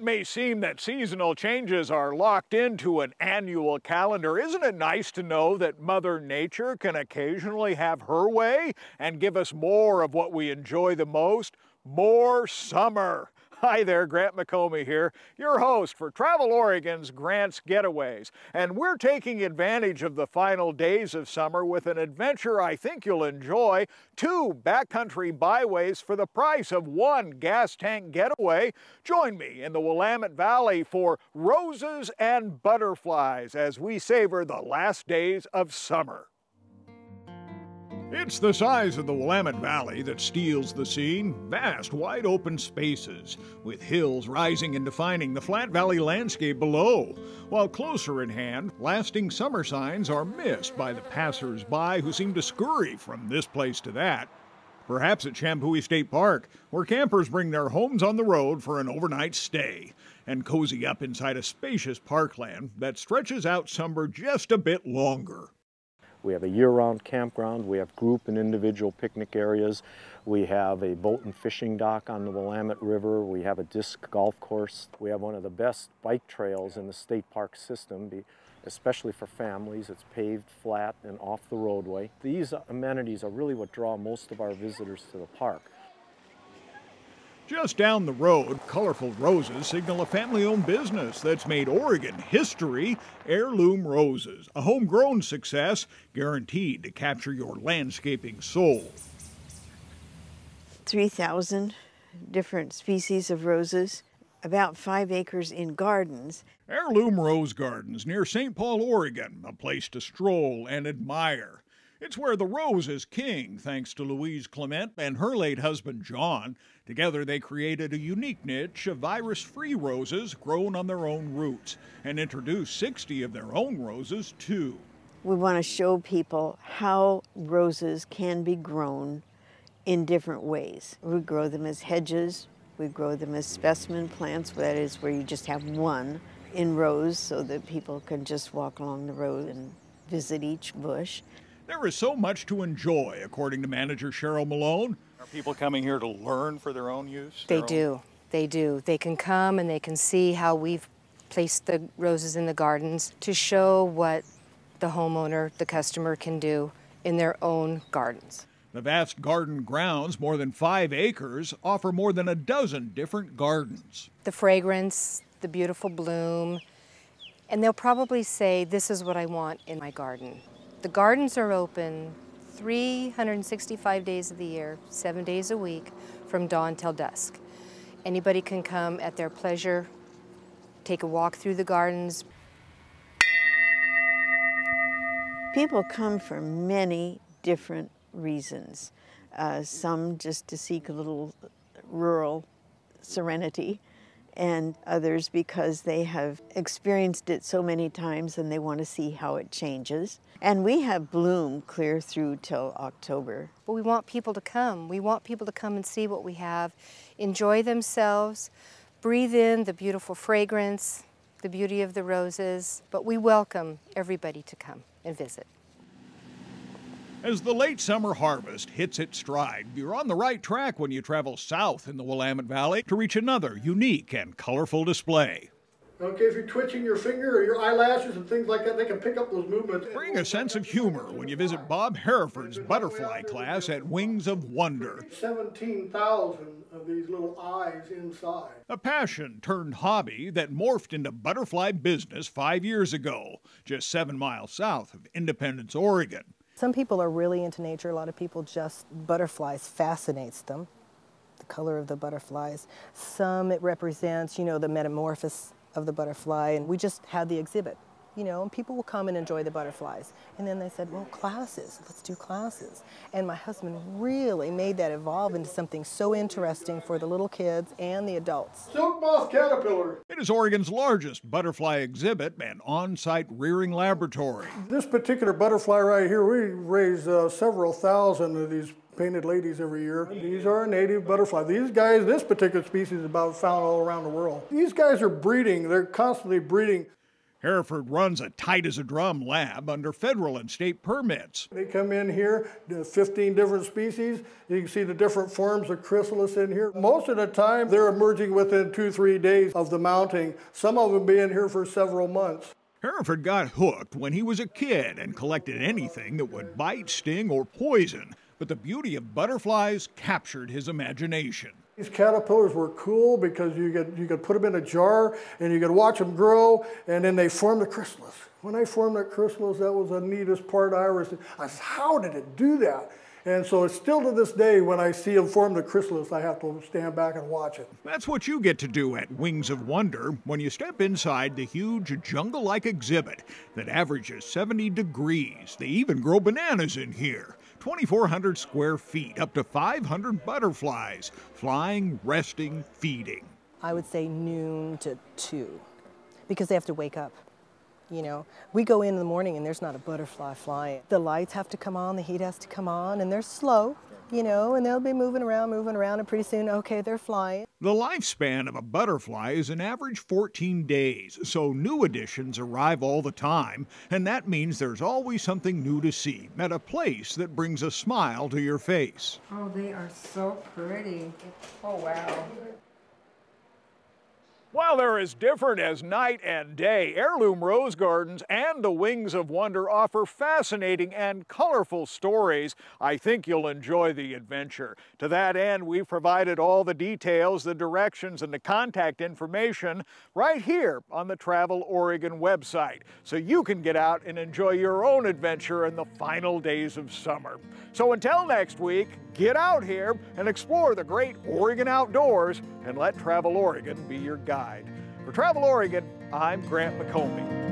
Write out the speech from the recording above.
may seem that seasonal changes are locked into an annual calendar, isn't it nice to know that Mother Nature can occasionally have her way and give us more of what we enjoy the most? More summer. Hi there, Grant McComey here, your host for Travel Oregon's Grant's Getaways. And we're taking advantage of the final days of summer with an adventure I think you'll enjoy. 2 backcountry byways for the price of 1 gas tank getaway. Join me in the Willamette Valley for roses and butterflies as we savor the last days of summer. It's the size of the Willamette Valley that steals the scene. Vast, wide open spaces, with hills rising and defining the flat valley landscape below. While closer at hand, lasting summer signs are missed by the passers-by who seem to scurry from this place to that. Perhaps at Champoeg State Park, where campers bring their homes on the road for an overnight stay and cozy up inside a spacious parkland that stretches out summer just a bit longer. We have a year-round campground, we have group and individual picnic areas, we have a boat and fishing dock on the Willamette River, we have a disc golf course, we have one of the best bike trails in the state park system, especially for families. It's paved, flat, and off the roadway. These amenities are really what draw most of our visitors to the park. Just down the road, colorful roses signal a family-owned business that's made Oregon history. Heirloom Roses, a homegrown success guaranteed to capture your landscaping soul. 3,000 different species of roses, about 5 acres in gardens. Heirloom Rose Gardens near St. Paul, Oregon, a place to stroll and admire. It's where the rose is king, thanks to Louise Clement and her late husband, John. Together, they created a unique niche of virus-free roses grown on their own roots and introduced 60 of their own roses, too. We want to show people how roses can be grown in different ways. We grow them as hedges. We grow them as specimen plants. That is where you just have one in rows so that people can just walk along the road and visit each bush. There is so much to enjoy, according to manager Cheryl Malone. Are people coming here to learn for their own use? They do. They can come and they can see how we've placed the roses in the gardens to show what the homeowner, the customer, can do in their own gardens. The vast garden grounds, more than 5 acres, offer more than a dozen different gardens. The fragrance, the beautiful bloom, and they'll probably say, this is what I want in my garden. The gardens are open 365 days of the year, 7 days a week, from dawn till dusk. Anybody can come at their pleasure, take a walk through the gardens. People come for many different reasons. Some just to seek a little rural serenity, and others because they have experienced it so many times and they want to see how it changes. And we have bloom clear through till October. But we want people to come. We want people to come and see what we have, enjoy themselves, breathe in the beautiful fragrance, the beauty of the roses, but we welcome everybody to come and visit. As the late summer harvest hits its stride, you're on the right track when you travel south in the Willamette Valley to reach another unique and colorful display. Okay, if you're twitching your finger or your eyelashes and things like that, they can pick up those movements. Bring a sense of humor when you visit Bob Hereford's butterfly class at Wings of Wonder. 17,000 of these little eyes inside. A passion turned hobby that morphed into butterfly business 5 years ago, just 7 miles south of Independence, Oregon. Some people are really into nature. A lot of people just, butterflies fascinates them, the color of the butterflies. Some it represents, you know, the metamorphosis of the butterfly, and we just had the exhibit, you know, and people will come and enjoy the butterflies. And then they said, well, classes, let's do classes. And my husband really made that evolve into something so interesting for the little kids and the adults. Silk moth caterpillar. It is Oregon's largest butterfly exhibit and on-site rearing laboratory. This particular butterfly right here, we raise several thousand of these painted ladies every year. These are a native butterfly. These guys, this particular species is about found all around the world. These guys are breeding. They're constantly breeding. Hereford runs a tight-as-a-drum lab under federal and state permits. They come in here, 15 different species. You can see the different forms of chrysalis in here. Most of the time, they're emerging within 2-3 days of the mounting, some of them being here for several months. Hereford got hooked when he was a kid and collected anything that would bite, sting, or poison. But the beauty of butterflies captured his imagination. These caterpillars were cool because you could put them in a jar and you could watch them grow, and then they form the chrysalis. When they formed that chrysalis, that was the neatest part I said, how did it do that? And so it's still to this day, when I see them form the chrysalis, I have to stand back and watch it. That's what you get to do at Wings of Wonder when you step inside the huge jungle-like exhibit that averages 70 degrees. They even grow bananas in here. 2,400 square feet, up to 500 butterflies, flying, resting, feeding. I would say noon to 2, because they have to wake up. You know, we go in the morning and there's not a butterfly flying. The lights have to come on, the heat has to come on, and they're slow, you know, and they'll be moving around, and pretty soon, okay, they're flying. The lifespan of a butterfly is an average 14 days, so new additions arrive all the time, and that means there's always something new to see at a place that brings a smile to your face. Oh, they are so pretty. Oh, wow. While they're as different as night and day, Heirloom Rose Gardens and the Wings of Wonder offer fascinating and colorful stories. I think you'll enjoy the adventure. To that end, we've provided all the details, the directions, and the contact information right here on the Travel Oregon website, so you can get out and enjoy your own adventure in the final days of summer. So until next week, get out here and explore the great Oregon outdoors and let Travel Oregon be your guide. For Travel Oregon, I'm Grant McComey.